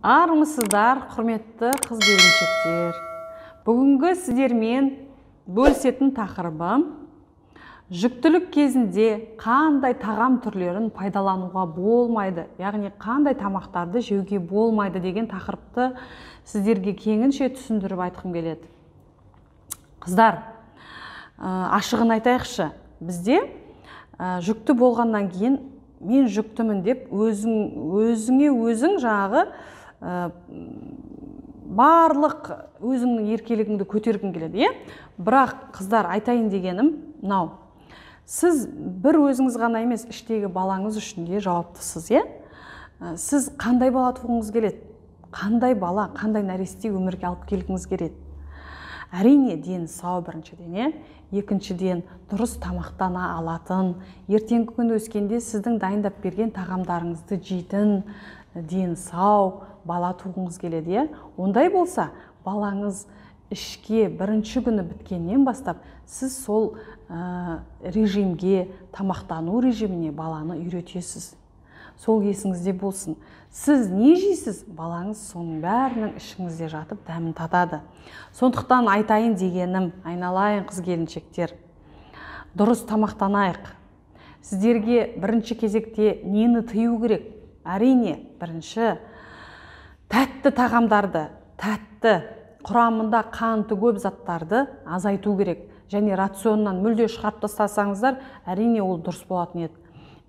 Армысыздар, құрметті қыз-келіншектер. Бүгінгі сіздермен бөлісетін тақырыбым жүктілік кезінде қандай тағам түрлерін пайдалануға болмайды, яғни қандай тамақтарды жеуге болмайды деген тақырыпты сіздерге кеңінше түсіндіріп айтқым келеді. Қыздар, ашығын айтайықшы, бізде жүкті болғаннан кейін мен жүктімін деп өзіңе өзің жаңағы барлық өзіңнің еркелігіңді көтергің келеді, бірақ қыздар, айтайын дегенім мынау. Сіз бір өзіңіз ғана емес, іштегі балаңыз үшін де жауаптысыз, Сіз қандай бала туғыңыз келеді? Қандай бала, қандай нәресте өмірге алып келгіңіз келеді? Әрине, дені сау біріншіден, екіншіден дұрыс тамақтана алатын, ертеңгі күн өскенде сіздің дайындап берген тағамдарыңызды жейтін, дені сау бала туғыңыз келеді, Ондай болса, балаңыз ішке бірінші күні біткеннен бастап, сіз сол режимге, тамақтану режиміне баланы үйретесіз. Сол есіңізде болсын. Сіз не жейсіз, балаңыз соның бәрінің ішіңізде жатып дәмін татады. Сондықтан айтайын дегенім, айналайын қыз-келіншектер, дұрыс тамақтанайық. Сіздерге бірінші кезекте нені тыю керек? Әрине, бірінші тәтті тағамдарды, тәтті, құрамында қанты көп заттарды азайту керек. Және рационнан мүлде шығарып тастасаңыздар, әрине ол дұрыс болатын еді.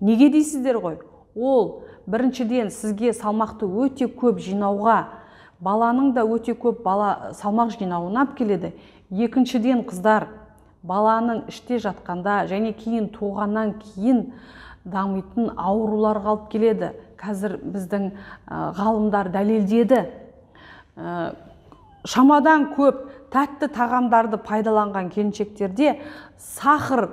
Неге дейсіздер ғой? Ол біріншіден сізге салмақты өте көп жинауға, баланың да өте көп салмақ жинауына алып келеді. Екіншіден, қыздар, баланың іште жатқанда және кейін туғаннан кейін дамитын ауруларға алып келеді. Қазір біздің ғалымдар дәлелдеді. Шамадан көп тәтті тағамдарды пайдаланған келіншектерде сахар,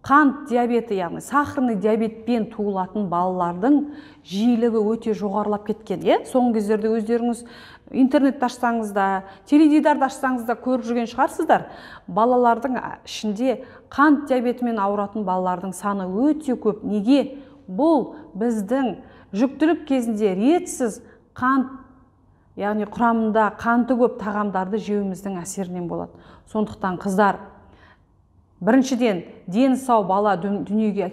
қант диабеті, яғни сахарный диабетпен туылатын балалардың жиілігі өте жоғарылап кеткен. Соңғы кездерде өздеріңіз интернетті ашсаңыз да, теледидарды ашсаңыз да көріп жүрген шығарсыздар. Балалардың ішінде қант диабетімен ауыратын балалардың саны өте көп. Неге? Бұл біздің жүктілік кезінде ретсіз қант, яғни құрамында қанты көп тағамдарды жеуіміздің әсерінен болады. Сондықтан қыздар, біріншіден, дені сау бала дүниеге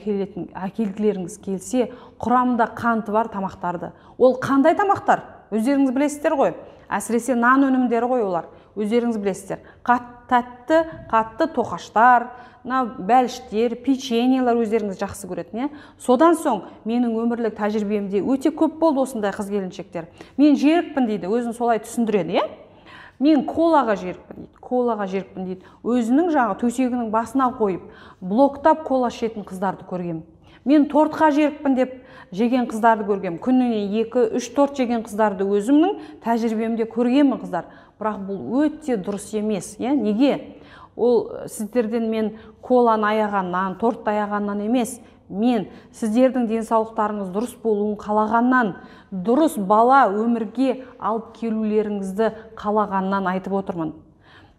әкелгілеріңіз келсе, құрамында қанты бар тамақтарды. Ол қандай тамақтар? Өздеріңіз білесіздер ғой. Әсіресе нан өнімдері ғой олар. Өздеріңіз білесіздер. Тәтті, қатты тоқаштар, бәліштер, печеньелер өздеріңіз жақсы көретін. Содан соң менің өмірлік тәжірибемде өте көп болды осындай қыз-келіншектер. Мен жерікпін дейді, өзін солай түсіндіреді. Мен колаға жерікпін дейді. Өзінің жаңағы төсегінің басына қойып, блоктап кола ішетін қыздарды көргем. Мен тортқа жерікпін деп жеген қыздарды көргем. Күніне 2-3 торт жеген қыздарды өзімнің тәжірибемде көргемін, қыздар. Бірақ бұл өте дұрыс емес. Неге? Ол сіздерден мен коланы аяғаннан, тортты аяғаннан емес. Мен сіздердің денсаулықтарыңыз дұрыс болуын қалағаннан, дұрыс бала өмірге алып келулеріңізді қалағаннан айтып отырмын.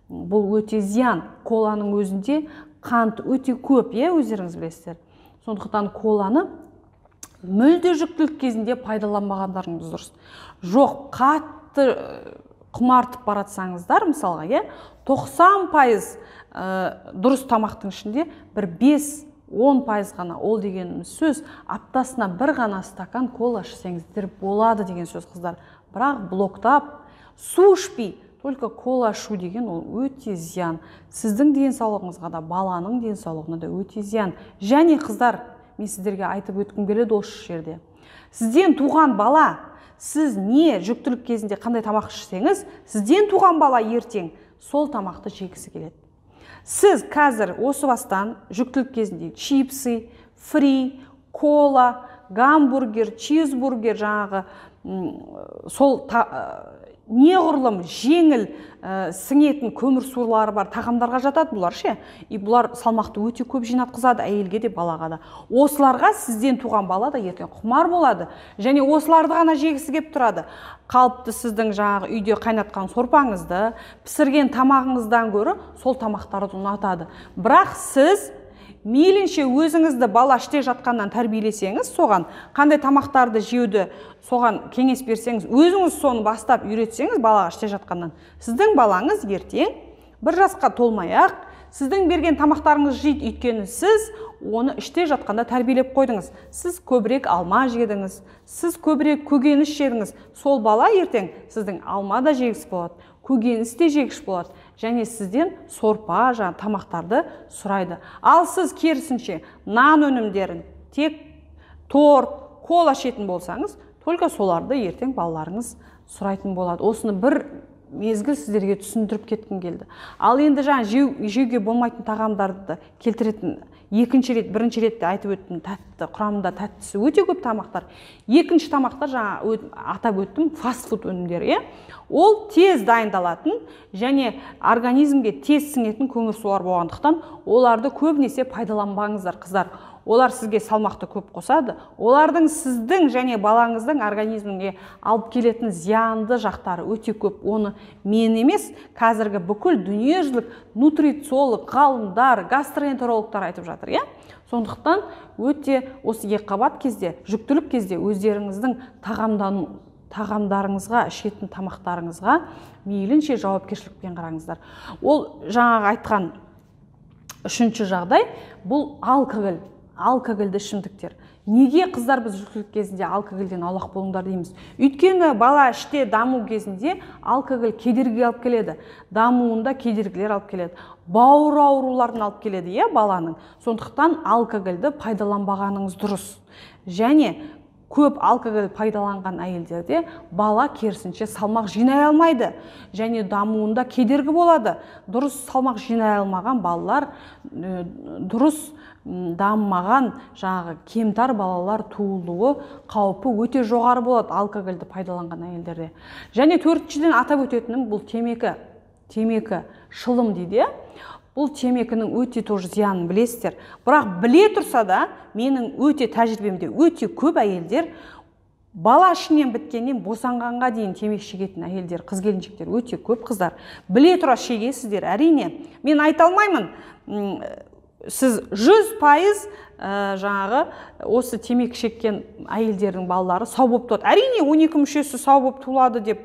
Бұл өте зиян. Коланың өзінде қант өте көп, өздеріңіз білесіздер. Сондықтан коланы мүлде жүктілік кезінде пайдаланбағандарыңыз дұрыс. Жоқ, қатты құмартып баратсаңыздар, мысалға, 90% дұрыс тамақтың ішінде бір 5-10% ғана, ол дегеніміз сөз, аптасына бір ғана стакан кола ішсеңіздер болады деген сөз, қыздар. Бірақ блоктап, су ішпей, только кола ішу деген ол өте зиян. Сіздің денсаулығыңызға да, баланың денсаулығына да өте зиян. Және қыздар, мен сіздерге айтып өткім келеді осы жерде. Сізден туған бала, сіз не жүктілік кезінде қандай тамақ ішсеңіз, сізден туған бала ертең сол тамақты жегісі келеді. Сіз қазір осы бастан жүктілік кезінде чипсы, фри, кола, гамбургер, чизбургер, жаңағы сол неғұрлым жеңіл сіңетін көмірсулары бар тағамдарға жатады бұлар, И бұлар салмақты өте көп жинатқызады әйелге де, балаға да. Осыларға сізден туған бала да ертең құмар болады. Және осыларды ғана жегісі кеп тұрады. Қалыпты сіздің жаңағы үйде қайнатқан сорпаңызды, пісірген тамағыңыздан гөрі сол тамақтарды ұнатады. Бірақ сіз мейлінше өзіңізді бала іште жатқаннан тәрбиелесеңіз, соған қандай тамақтарды жеуді соған кеңес берсеңіз, өзіңіз соны бастап үйретсеңіз балаға іште жатқаннан, сіздің балаңыз ертең 1 жасқа толмай-ақ сіздің берген тамақтарыңыз жейді, өйткені сіз оны іште жатқанда тәрбиелеп қойдыңыз. Сіз көбірек алма жедіңіз, сіз көбірек көкөніс жедіңіз. Сол бала ертең сіздің алма да жегіш болады, көкөніс те жегіш болады, және сізден сорпа, тамақтарды сұрайды. Ал сіз керісінше нан өнімдерін, тек торт, кола ішетін болсаңыз, только соларды ертең балаларыңыз сұрайтын болады. Осыны бір мезгіл сіздерге түсіндіріп кеткім келді. Ал енді жеуге болмайтын тағамдарды келтіретін екінші рет, бірінші ретте айтып өттім, тәтті, құрамында тәттісі өте көп тамақтар. Екінші тамақтар атап өттім, фастфуд өнімдері. Ол тез дайындалатын және организмге тез сіңетін көмірсулар болғандықтан, оларды көбінесе пайдаланбаңыздар, қыздар. Олар сізге салмақты көп қосады. Олардың сіздің және балаңыздың организміне алып келетін зиянды жақтары өте көп. Оны мен емес, қазіргі бүкіл дүниежүзілік нутрициолог, ғалымдар, гастроэнтерологтар айтып жатыр, Сондықтан өте осы екіқабат кезде, жүктілік кезде өздеріңіздің тағамдарыңызға, ішетін тамақтарыңызға мейлінше жауапкершілікпен қараңыздар. Ол жаңағы айтқан үшінші жағдай, бұл алкогольді ішімдіктер. Неге қыздар біз жүктілік кезінде алкогольден аулақ болыңдар дейміз? Өйткені бала іште даму кезінде алкоголь кедергі алып келеді. Дамуында кедергілер алып келеді. Бауыр ауруларын алып келеді, баланың. Сондықтан алкогольді пайдаланбағаныңыз дұрыс. Және көп алкоголь пайдаланған әйелдерде бала керісінше салмақ жинай алмайды. Және дамуында кедергі болады. Дұрыс салмақ жинай алмаған балалар, дұрыс дамымаған кемтар балалар туылуы қаупі өте жоғары болады алкогольді пайдаланған әйелдерде. Және төртіншіден атап өтетінім бұл темекі, шылым дейді. Бұл темекінің өте тоже зиянын білесіздер. Бірақ біле тұрса да, менің өте тәжірибемде өте көп әйелдер бала ішінен біткеннен босанғанға дейін темекі шегетін әйелдер, қыз-келіншектер өте көп, қыздар. Біле тұра шегесіздер, әрине. Мен айта алмаймын, сіз 100% осы темекі шеккен әйелдердің балалары сау болып туады. Әрине 12 мүшесі сау болып туылады деп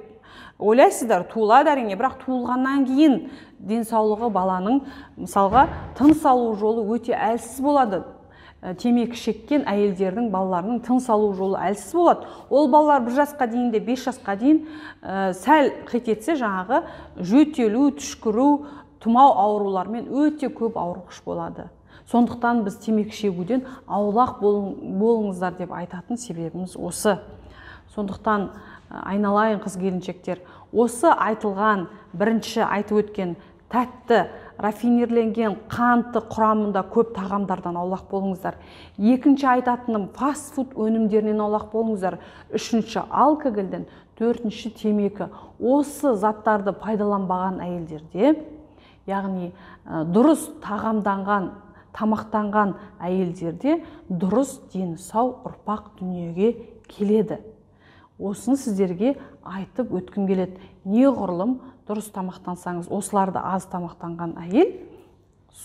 ойлайсыздар, туылады әрине, бірақ туылғаннан кейін денсаулығы баланың, мысалға, тыныс алу жолы өте әлсіз болады. Темекі шеккен әйелдердің балаларының тыныс алу жолы әлсіз болады. Ол балалар 1 жасқа дейін де 5 жасқа дейін сәл қитетсе, жөтелу, түшкіру, тұмау аурулармен өте көп ауырғыш болады. Сондықтан біз темекі шегуден аулақ болыңыздар деп айтатын себебіміз осы. Сондықтан айналайын қыз-келіншектер, осы айтылған бірінші айтып өткен тәтті, рафинирленген, қанты құрамында көп тағамдардан аулақ болыңыздар. Екінші айтатыным фастфуд өнімдерінен аулақ болыңыздар. Үшінші алкогольден, төртінші темекі. Осы заттарды пайдаланбаған әйелдерде, яғни дұрыс тамақтанған әйелдерде дұрыс дені сау ұрпақ дүниеге келеді. Осыны сіздерге айтып өткім келеді. Неғұрлым дұрыс тамақтансаңыз, осыларды аз тамақтанған әйел,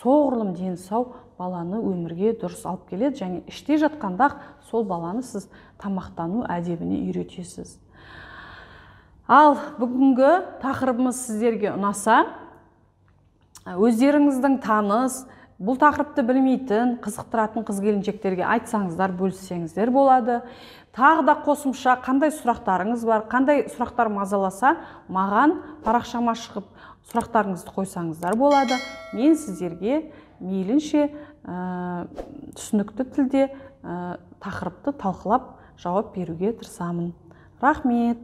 соғұрлым дені сау баланы өмірге дұрыс алып келеді, және іште жатқанда сол баланы сіз тамақтану әдебіне үйретесіз. Ал бүгінгі тақырыбымыз сіздерге ұнаса, өздеріңіздің таныс, бұл тақырыпты білмейтін, қызықтыратын қыз-келіншектерге айтсаңыздар, бөліссеңіздер болады. Тағы да қосымша қандай сұрақтарыңыз бар, қандай сұрақтар мазаласа, маған парақшама шығып сұрақтарыңызды қойсаңыздар болады. Мен сіздерге мейлінше түсінікті тілде тақырыпты талқылап жауап беруге тырысамын. Рахмет.